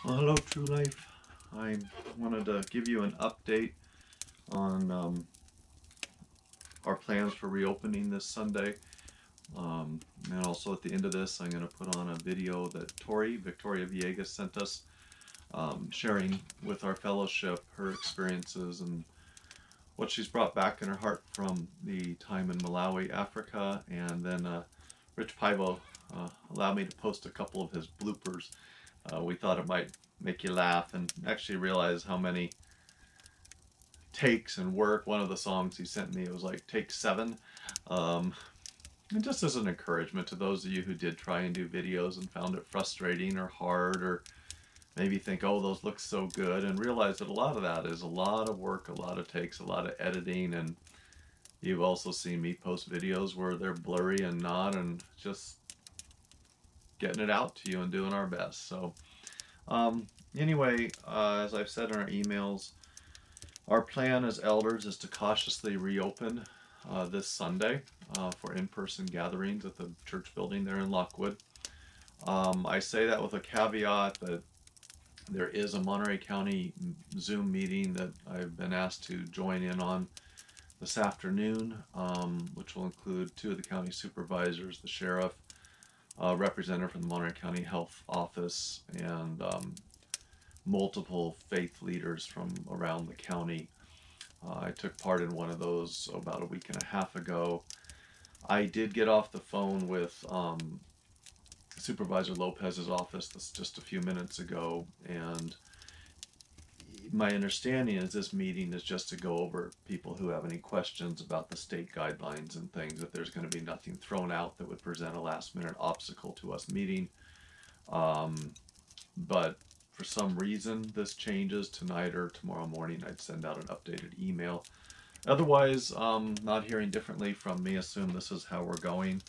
Well, hello, True Life. I wanted to give you an update on our plans for reopening this Sunday. And also at the end of this, I'm going to put on a video that Tori, Victoria Villegas, sent us, sharing with our fellowship her experiences and what she's brought back in her heart from the time in Malawi, Africa. And then Rich Pivo allowed me to post a couple of his bloopers. We thought it might make you laugh and actually realize how many takes and work. One of the songs he sent me, it was like take 7. And just as an encouragement to those of you who did try and do videos and found it frustrating or hard, or maybe think, oh, those look so good, and realize that a lot of that is a lot of work, a lot of takes, a lot of editing. And you've also seen me post videos where they're blurry and not, and just getting it out to you and doing our best. So anyway, as I've said in our emails, our plan as elders is to cautiously reopen this Sunday for in-person gatherings at the church building there in Lockwood. I say that with a caveat that there is a Monterey County Zoom meeting that I've been asked to join in on this afternoon, which will include 2 of the county supervisors, the sheriff, representative from the Monterey County Health Office, and multiple faith leaders from around the county. I took part in one of those about a week and a half ago. I did get off the phone with Supervisor Lopez's office just a few minutes ago, and my understanding is this meeting is just to go over people who have any questions about the state guidelines and things, that there's going to be nothing thrown out that would present a last-minute obstacle to us meeting. But for some reason this changes tonight or tomorrow morning, I'd send out an updated email. Otherwise, not hearing differently from me, assume this is how we're going.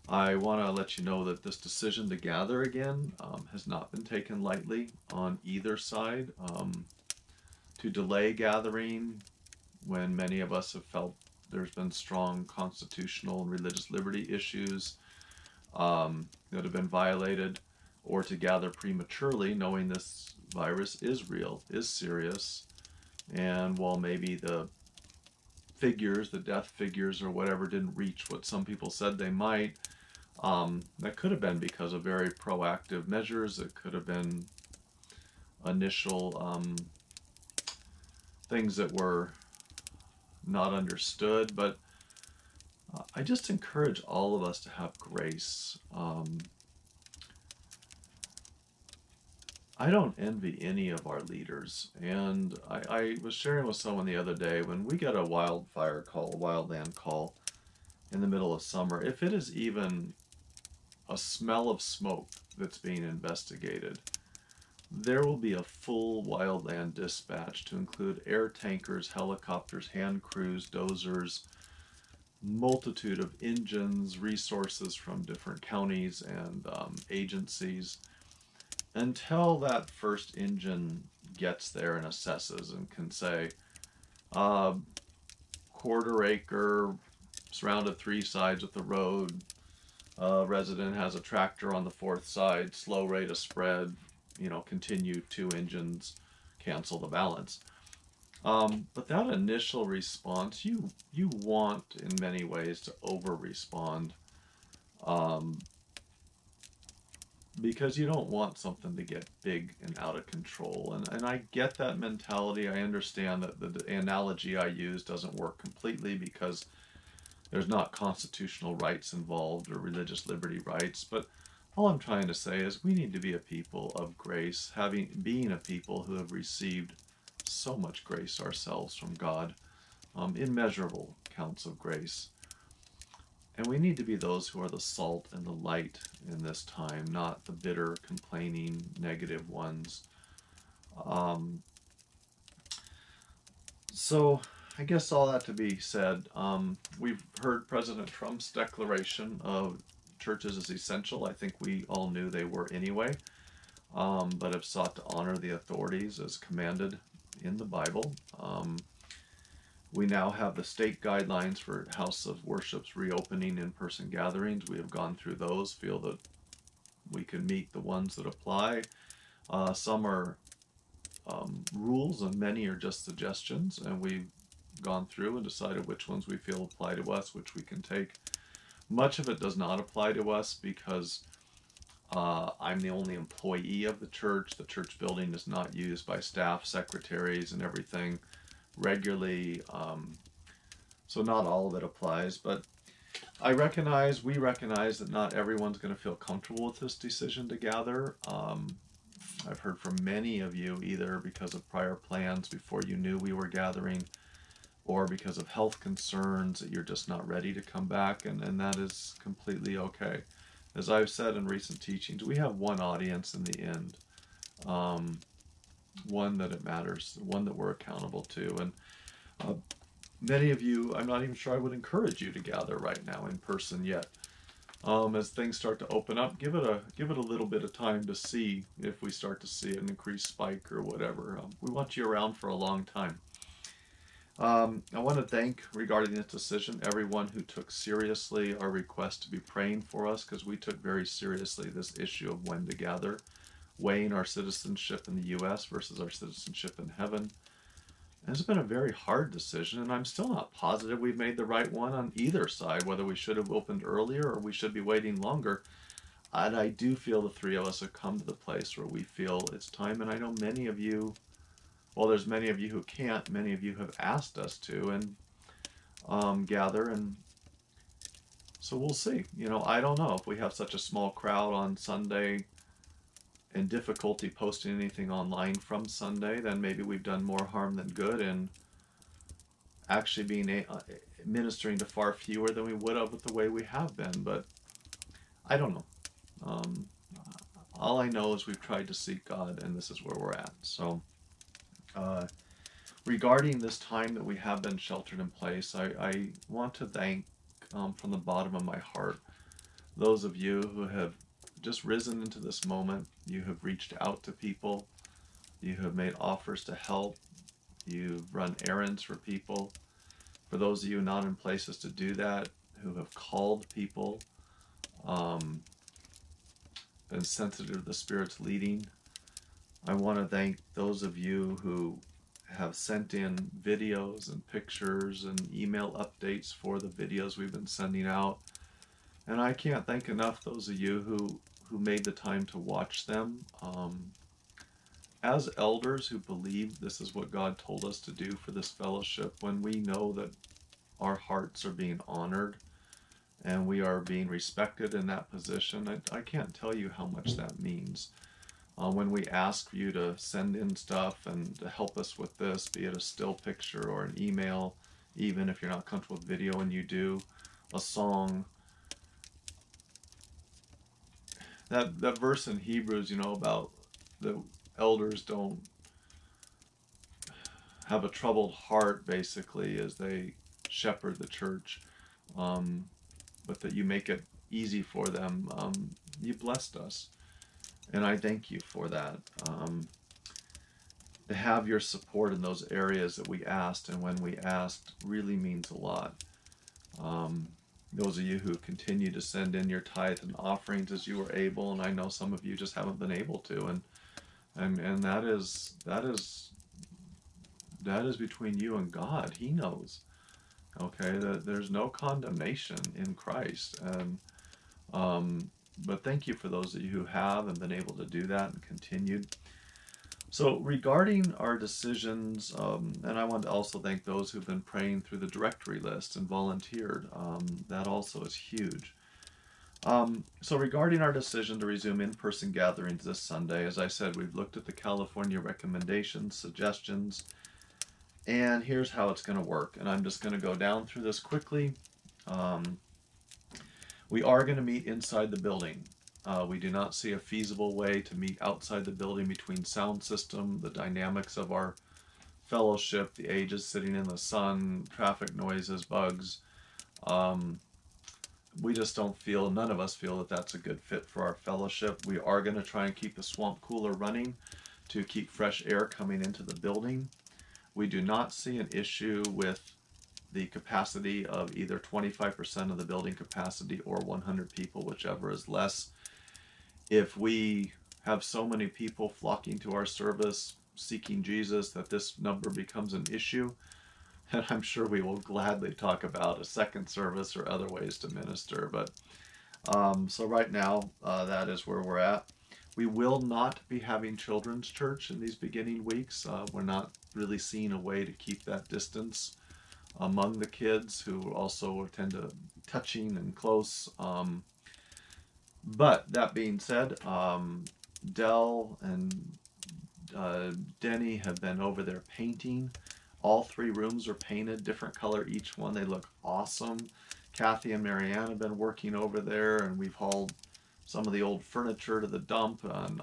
I want to let you know that this decision to gather again has not been taken lightly on either side. To delay gathering when many of us have felt there's been strong constitutional and religious liberty issues that have been violated, or to gather prematurely knowing this virus is real, is serious, and while maybe the figures, the death figures or whatever, didn't reach what some people said they might, that could have been because of very proactive measures. It could have been initial things that were not understood. But I just encourage all of us to have grace. I don't envy any of our leaders, and I was sharing with someone the other day, when we get a wildfire call, a wildland call in the middle of summer, if it is even a smell of smoke that's being investigated, there will be a full wildland dispatch to include air tankers, helicopters, hand crews, dozers, multitude of engines, resources from different counties and agencies, until that first engine gets there and assesses and can say, quarter acre, surrounded 3 sides with the road, resident has a tractor on the 4th side, slow rate of spread, continue 2 engines, cancel the balance. But that initial response, you want in many ways to over respond, because you don't want something to get big and out of control. And I get that mentality. I understand that the analogy I use doesn't work completely, because there's not constitutional rights involved or religious liberty rights. But all I'm trying to say is we need to be a people of grace, being a people who have received so much grace ourselves from God, immeasurable counts of grace. And we need to be those who are the salt and the light in this time, not the bitter, complaining, negative ones. So I guess all that to be said, we've heard President Trump's declaration of churches as essential. I think we all knew they were anyway, but have sought to honor the authorities as commanded in the Bible. We now have the state guidelines for house of worships reopening in-person gatherings. We have gone through those, feel that we can meet the ones that apply. Some are rules, and many are just suggestions, and we've gone through and decided which ones we feel apply to us, which we can take. Much of it does not apply to us because I'm the only employee of the church. The church building is not used by staff, secretaries, and everything regularly. So not all of it applies, but we recognize that not everyone's going to feel comfortable with this decision to gather. I've heard from many of you, either because of prior plans before you knew we were gathering, or because of health concerns, that you're just not ready to come back, and that is completely okay. As I've said in recent teachings, we have one audience in the end, one that it matters, one that we're accountable to. And many of you, I'm not even sure I would encourage you to gather right now in person yet. As things start to open up, give it a little bit of time to see if we start to see an increased spike or whatever. We want you around for a long time. I want to thank, regarding this decision, everyone who took seriously our request to be praying for us, because we took very seriously this issue of when to gather, weighing our citizenship in the U.S. versus our citizenship in heaven. And it's been a very hard decision, and I'm still not positive we've made the right one on either side, whether we should have opened earlier or we should be waiting longer. And I do feel the three of us have come to the place where we feel it's time, and I know many of you, well, there's many of you who can't, many of you have asked us to, and gather, and so we'll see. You know, I don't know if we have such a small crowd on Sunday and difficulty posting anything online from Sunday, then maybe we've done more harm than good in actually being ministering to far fewer than we would have with the way we have been. But I don't know. All I know is we've tried to seek God, and this is where we're at. So regarding this time that we have been sheltered in place, I want to thank from the bottom of my heart those of you who have just risen into this moment. You have reached out to people. You have made offers to help. You've run errands for people. For those of you not in places to do that, who have called people, been sensitive to the Spirit's leading, I want to thank those of you who have sent in videos and pictures and email updates for the videos we've been sending out. And I can't thank enough those of you who made the time to watch them. As elders who believe this is what God told us to do for this fellowship, when we know that our hearts are being honored and we are being respected in that position, I can't tell you how much that means. When we ask you to send in stuff and to help us with this, be it a still picture or an email, even if you're not comfortable with video and you do, a song. That verse in Hebrews, you know, about the elders don't have a troubled heart, basically, as they shepherd the church, but that you make it easy for them. You blessed us, and I thank you for that. To have your support in those areas that we asked, and when we asked, really means a lot. Those of you who continue to send in your tithe and offerings as you were able, and I know some of you just haven't been able to, and that is between you and God. He knows. Okay, that there's no condemnation in Christ, and but thank you for those of you who have and been able to do that and continued. So regarding our decisions, and I want to also thank those who've been praying through the directory list and volunteered. That also is huge. So regarding our decision to resume in-person gatherings this Sunday, as I said, we've looked at the California recommendations, suggestions, and here's how it's going to work. And I'm just going to go down through this quickly. We are going to meet inside the building. We do not see a feasible way to meet outside the building between sound system, the dynamics of our fellowship, the ages sitting in the sun, traffic noises, bugs. We just don't feel, none of us feel that that's a good fit for our fellowship. We are going to try and keep the swamp cooler running to keep fresh air coming into the building. We do not see an issue with the capacity of either 25% of the building capacity or 100 people, whichever is less. If we have so many people flocking to our service seeking Jesus that this number becomes an issue. And I'm sure we will gladly talk about a second service or other ways to minister. But so right now, that is where we're at. We will not be having children's church in these beginning weeks. We're not really seeing a way to keep that distance among the kids, who also tend to touching and close. But that being said, Dell and Denny have been over there painting. All 3 rooms are painted, different color each one. They look awesome. Kathy and Marianne have been working over there, and we've hauled some of the old furniture to the dump and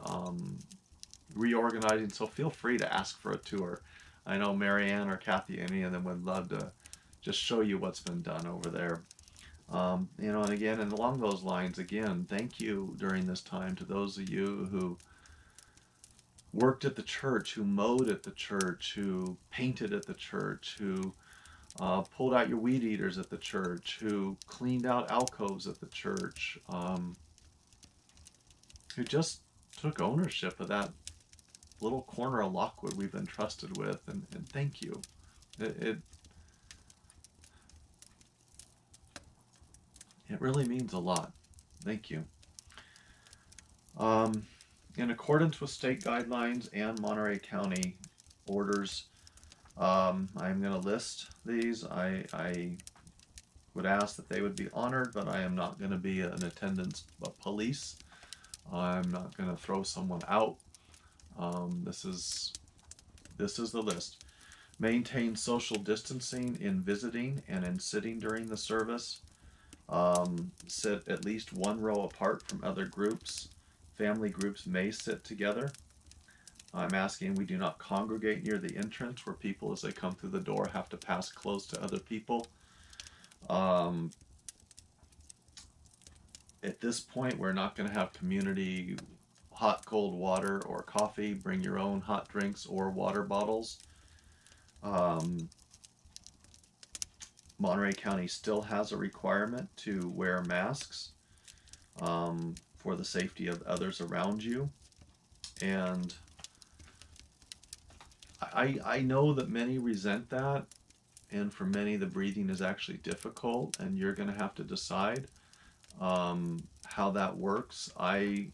reorganizing. So feel free to ask for a tour. I know Marianne or Kathy, any of them would love to just show you what's been done over there. You know, and again, and along those lines, again, thank you during this time to those of you who worked at the church, who mowed at the church, who painted at the church, who pulled out your weed eaters at the church, who cleaned out alcoves at the church, who just took ownership of that little corner of Lockwood we've been trusted with, and thank you. It really means a lot. Thank you. In accordance with state guidelines and Monterey County orders, I'm going to list these. I would ask that they would be honored, but I am not going to be an attendance police. I'm not going to throw someone out. This is the list. Maintain social distancing in visiting and in sitting during the service. Sit at least 1 row apart from other groups. Family groups may sit together. I'm asking we do not congregate near the entrance where people, as they come through the door, have to pass close to other people. At this point, we're not going to have community hot, cold water or coffee. Bring your own hot drinks or water bottles. Monterey County still has a requirement to wear masks for the safety of others around you. And I know that many resent that, and for many the breathing is actually difficult, and you're going to have to decide how that works. I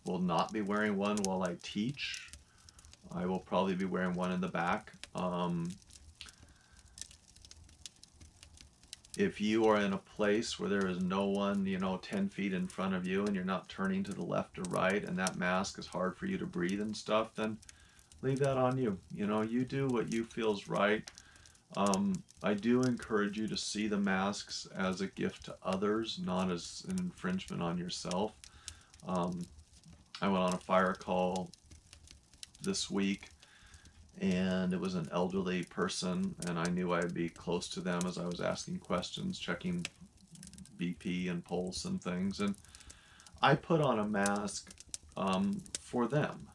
will not be wearing one while I teach. I will probably be wearing one in the back. If you are in a place where there is no one, 10 feet in front of you, and you're not turning to the left or right, and that mask is hard for you to breathe and stuff, then leave that on you. You do what you feel is right. I do encourage you to see the masks as a gift to others, not as an infringement on yourself. I went on a fire call this week, and it was an elderly person, and I knew I'd be close to them as I was asking questions, checking BP and pulse and things, and I put on a mask for them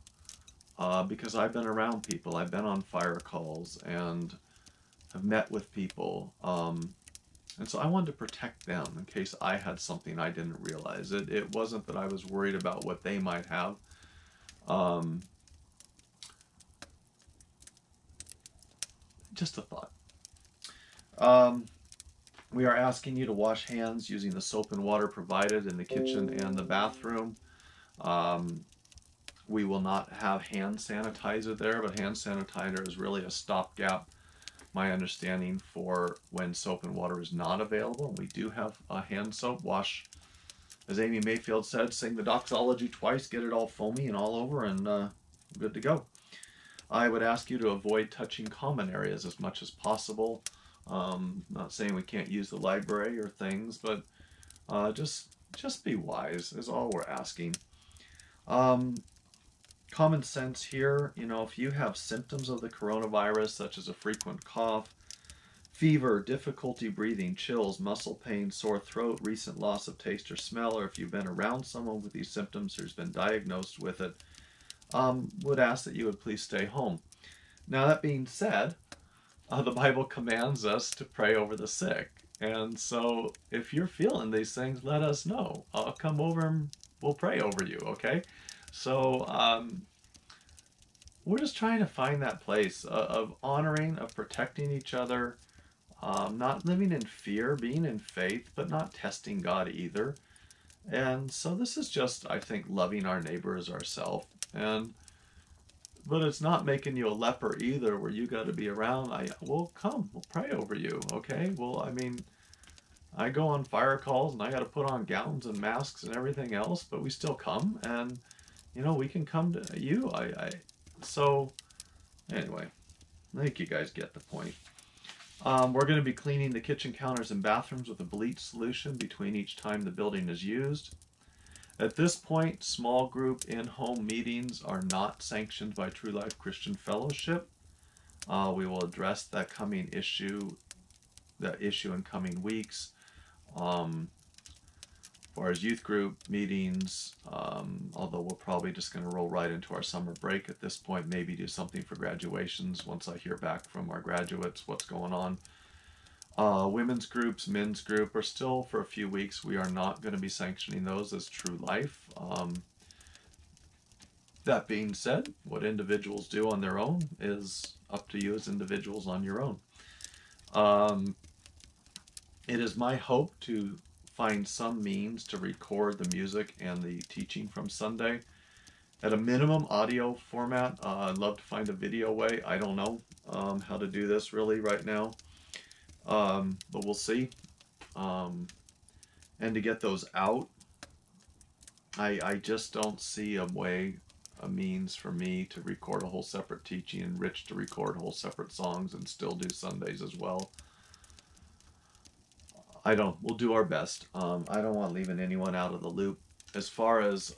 because I've been around people. I've been on fire calls and have met with people, and so I wanted to protect them in case I had something I didn't realize. It wasn't that I was worried about what they might have. Just a thought. We are asking you to wash hands using the soap and water provided in the kitchen and the bathroom. We will not have hand sanitizer there, but hand sanitizer is really a stopgap, my understanding, for when soap and water is not available. We do have a hand soap. Wash, as Amy Mayfield said, sing the doxology twice, get it all foamy and all over, and good to go. I would ask you to avoid touching common areas as much as possible. Not saying we can't use the library or things, but just be wise is all we're asking. Common sense here, if you have symptoms of the coronavirus, such as a frequent cough, fever, difficulty breathing, chills, muscle pain, sore throat, recent loss of taste or smell, or if you've been around someone with these symptoms who's been diagnosed with it, would ask that you would please stay home. Now, that being said, the Bible commands us to pray over the sick. And so if you're feeling these things, let us know. I'll come over and we'll pray over you, okay? So we're just trying to find that place of honoring, of protecting each other, not living in fear, being in faith, but not testing God either. And so this is just, I think, loving our neighbor as ourselves. But it's not making you a leper either, where you got to be around. Well, come, we'll pray over you, okay? Well, I mean, I go on fire calls and I got to put on gowns and masks and everything else, but we still come, and we can come to you. So anyway, I think you guys get the point. We're going to be cleaning the kitchen counters and bathrooms with a bleach solution between each time the building is used. At this point, small group in-home meetings are not sanctioned by True Life Christian Fellowship. We will address that issue in coming weeks. Or as youth group meetings, although we're probably just going to roll right into our summer break at this point, maybe do something for graduations once I hear back from our graduates what's going on. Women's groups, men's group are still for a few weeks. We are not going to be sanctioning those as True Life. That being said, what individuals do on their own is up to you as individuals on your own. It is my hope to find some means to record the music and the teaching from Sunday. At a minimum, audio format. I'd love to find a video way. I don't know how to do this really right now. But we'll see. And to get those out, I just don't see a means for me to record a whole separate teaching and Rich to record whole separate songs and still do Sundays as well. We'll do our best. I don't want leaving anyone out of the loop. As far as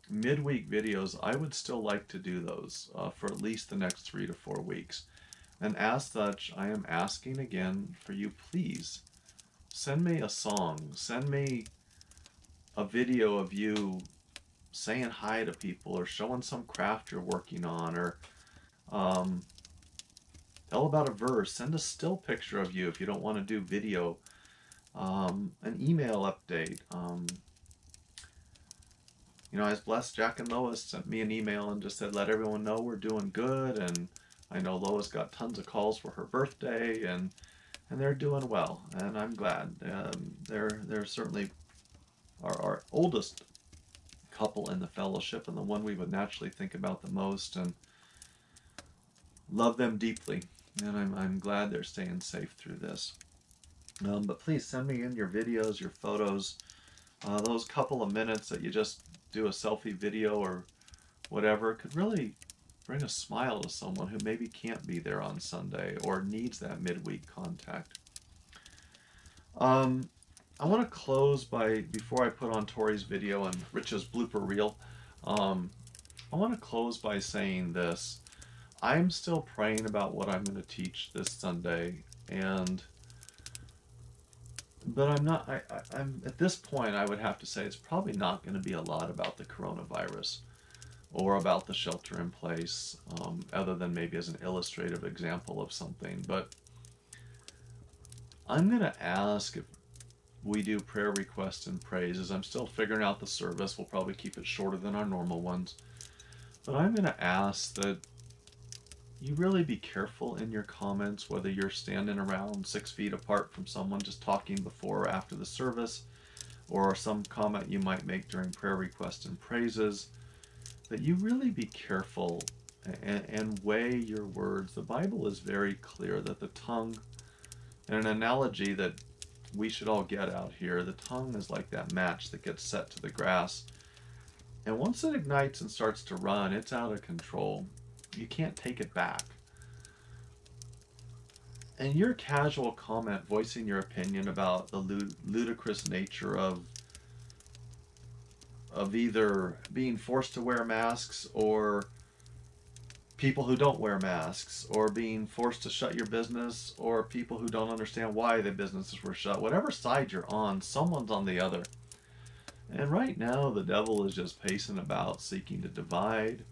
midweek videos, I would still like to do those for at least the next 3 to 4 weeks. And as such, I am asking again for you, please send me a song, send me a video of you saying hi to people or showing some craft you're working on, or tell about a verse, send a still picture of you if you don't want to do video, an email update. I was blessed. Jack and Lois sent me an email and just said, let everyone know we're doing good, and I know Lois got tons of calls for her birthday, and they're doing well, and I'm glad. They're certainly our oldest couple in the fellowship, and the one we would naturally think about the most, and love them deeply. And I'm glad they're staying safe through this. But please send me in your videos, your photos, those couple of minutes that you just do a selfie video or whatever could really bring a smile to someone who maybe can't be there on Sunday or needs that midweek contact. I want to close before I put on Tori's video and Rich's blooper reel, I want to close by saying this. I'm still praying about what I'm going to teach this Sunday, but I'm not, I'm at this point, I would have to say it's probably not going to be a lot about the coronavirus or about the shelter in place, other than maybe as an illustrative example of something. But I'm going to ask if we do prayer requests and praises. I'm still figuring out the service. We'll probably keep it shorter than our normal ones. But I'm going to ask that you really be careful in your comments, whether you're standing around 6 feet apart from someone just talking before or after the service, or some comment you might make during prayer requests and praises, that you really be careful and weigh your words. The Bible is very clear that the tongue, and an analogy that we should all get out here, the tongue is like that match that gets set to the grass. And once it ignites and starts to run, it's out of control. You can't take it back. And your casual comment voicing your opinion about the ludicrous nature of either being forced to wear masks or people who don't wear masks, or being forced to shut your business, or people who don't understand why the businesses were shut. Whatever side you're on, someone's on the other. And right now the devil is just pacing about seeking to divide.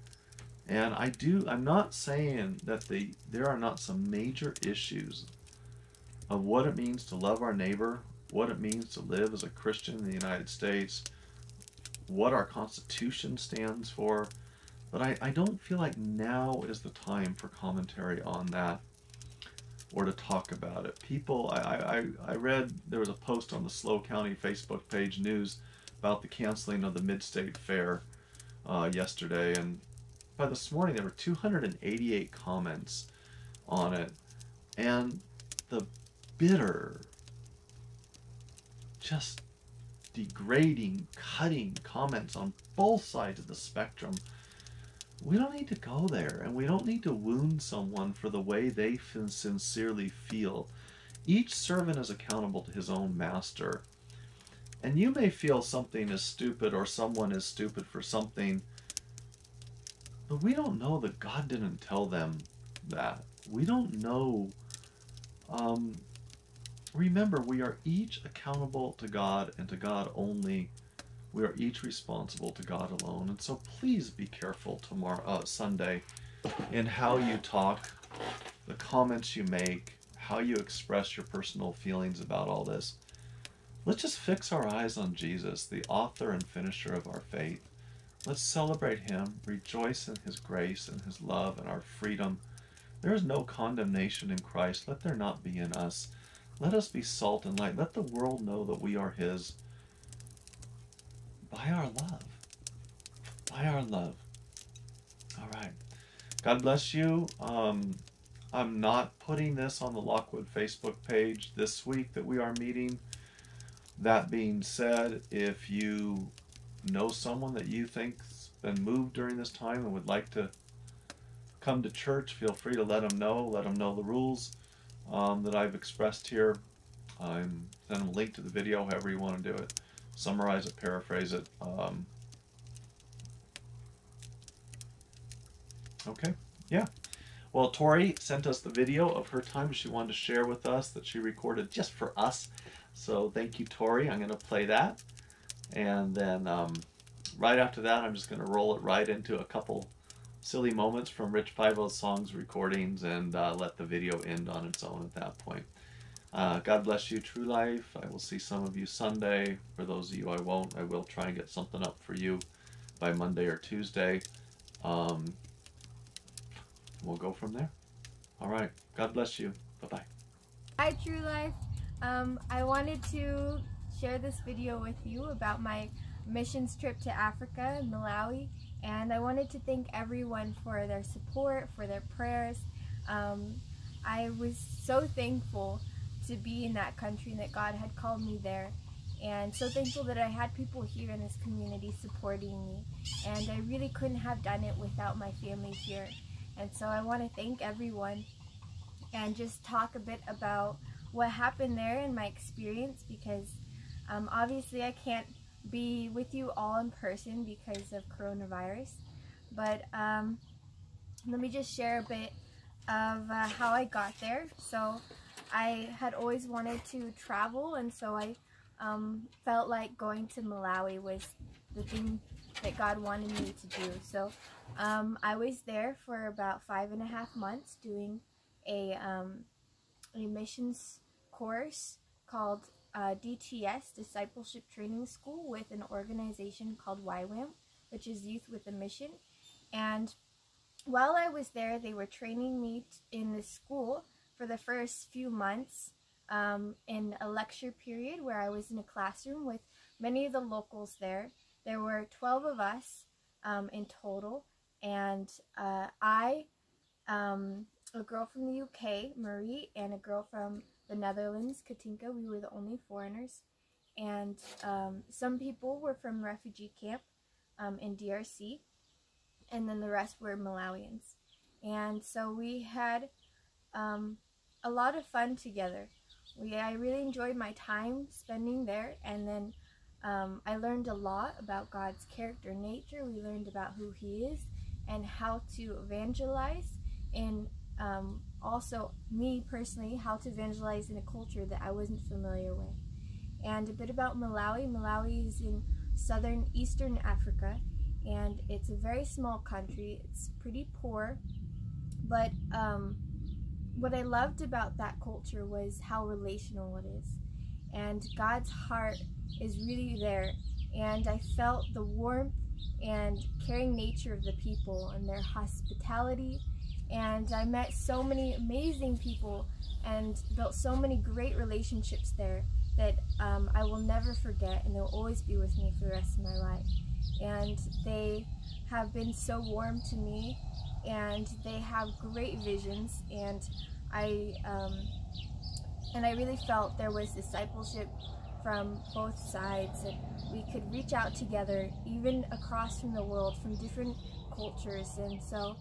And I'm not saying that there are not some major issues of what it means to love our neighbor, what it means to live as a Christian in the United States, what our Constitution stands for. But I don't feel like now is the time for commentary on that or to talk about it. People, I read there was a post on the SLO County Facebook page news about the canceling of the Mid-State Fair yesterday, and by this morning there were 288 comments on it, and the bitter, just degrading, cutting comments on both sides of the spectrum. We don't need to go there, and we don't need to wound someone for the way they sincerely feel. Each servant is accountable to his own master. And you may feel something is stupid or someone is stupid for something, but we don't know that God didn't tell them that. We don't know. Remember, we are each accountable to God and to God only. We are each responsible to God alone. And so please be careful tomorrow, Sunday, in how you talk, the comments you make, how you express your personal feelings about all this. Let's just fix our eyes on Jesus, the author and finisher of our faith. Let's celebrate him, rejoice in his grace and his love and our freedom. There is no condemnation in Christ. Let there not be in us. Let us be salt and light. Let the world know that we are his by our love. By our love. All right. God bless you. I'm not putting this on the Lockwood Facebook page this week that we are meeting. That being said, if you know someone that you think's been moved during this time and would like to come to church, feel free to let them know. Let them know the rules that I've expressed here. Send them a link to the video, however you want to do it. Summarize it, paraphrase it. Okay, yeah. Well, Tori sent us the video of her time she wanted to share with us that she recorded just for us. So thank you, Tori. I'm going to play that. And then right after that, I'm just going to roll it right into a couple silly moments from Rich Pivo's songs recordings and let the video end on its own at that point. God bless you, True Life. I will see some of you Sunday. For those of you I won't, I will try and get something up for you by Monday or Tuesday. We'll go from there. All right. God bless you. Bye-bye. Hi, True Life. I wanted to share this video with you about my missions trip to Africa and Malawi, and I wanted to thank everyone for their support, for their prayers. I was so thankful to be in that country and that God had called me there, and so thankful that I had people here in this community supporting me, and I really couldn't have done it without my family here. And so I want to thank everyone and just talk a bit about what happened there and my experience, because obviously I can't be with you all in person because of coronavirus, but let me just share a bit of how I got there. So I had always wanted to travel, and so I felt like going to Malawi was the thing that God wanted me to do. So I was there for about 5.5 months doing a missions course called DTS, Discipleship Training School, with an organization called YWAM, which is Youth with a Mission. And while I was there, they were training me in the school for the first few months in a lecture period where I was in a classroom with many of the locals there. There were 12 of us in total, and I, a girl from the UK, Marie, and a girl from the Netherlands, Katinka, we were the only foreigners, and some people were from refugee camp in DRC, and then the rest were Malawians. And so we had a lot of fun together. I really enjoyed my time spending there, and then I learned a lot about God's character and nature. We learned about who He is and how to evangelize, and also, me personally, how to evangelize in a culture that I wasn't familiar with. And a bit about Malawi. Malawi is in eastern Africa, and it's a very small country. It's pretty poor, but what I loved about that culture was how relational it is. And God's heart is really there and I felt the warmth and caring nature of the people and their hospitality, and I met so many amazing people and built so many great relationships there that I will never forget, and they'll always be with me for the rest of my life. And they have been so warm to me, and they have great visions, and I really felt there was discipleship from both sides, and we could reach out together even across from the world, from different cultures. And so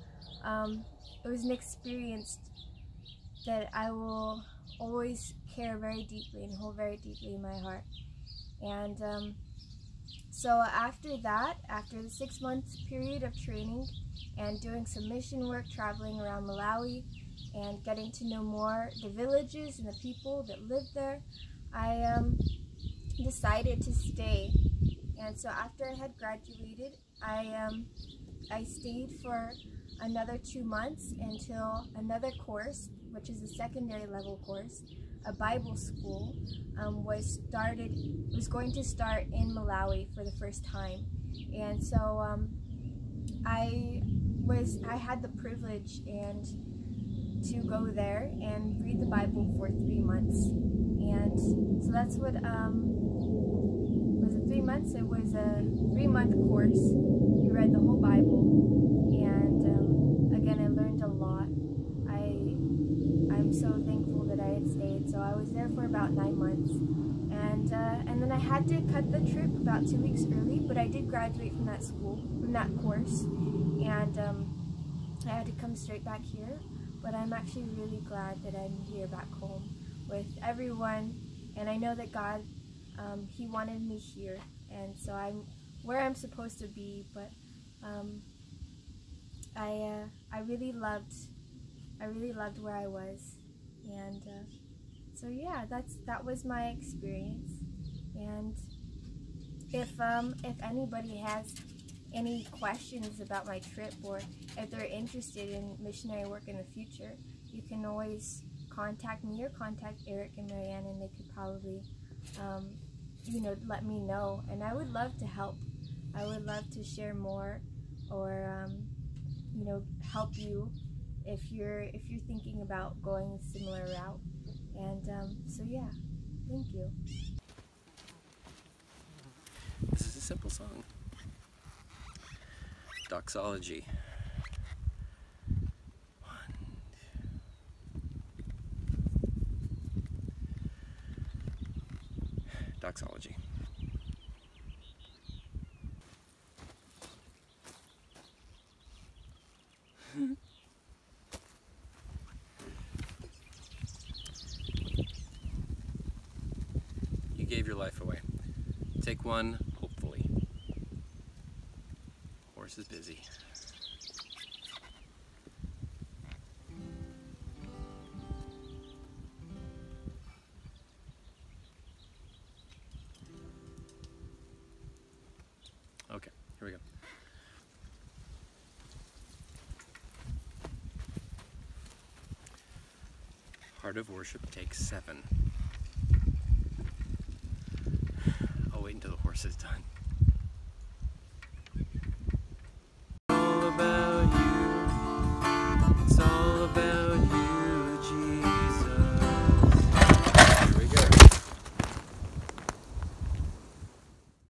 it was an experience that I will always care very deeply and hold very deeply in my heart. And so after that, after the 6 months period of training and doing some mission work, traveling around Malawi and getting to know more the villages and the people that lived there, I decided to stay. And so after I had graduated, I stayed for another 2 months until another course, which is a secondary level course, a Bible school, was going to start in Malawi for the first time. And so I had the privilege and to go there and read the Bible for 3 months. And so that's what was it 3 months? It was a 3-month course. We read the whole Bible, and again, I learned a lot. I'm so thankful that I had stayed. So I was there for about 9 months, and then I had to cut the trip about 2 weeks early, but I did graduate from that course, and I had to come straight back here. But I'm actually really glad that I'm here back home with everyone, and I know that God, He wanted me here, and so I'm where I'm supposed to be. But I really loved where I was, and so yeah, that was my experience. And if anybody has any questions about my trip, or if they're interested in missionary work in the future, you can always contact me or contact Eric and Marianne, and they could probably let me know, and I would love to help. I would love to share more, or help you if you're thinking about going a similar route. And so yeah, thank you. This is a simple song. Doxology. Doxology. You gave your life away. Take one, hopefully. Horse is busy. Okay, here we go. Heart of Worship, take 7. I'll wait until the horse is done.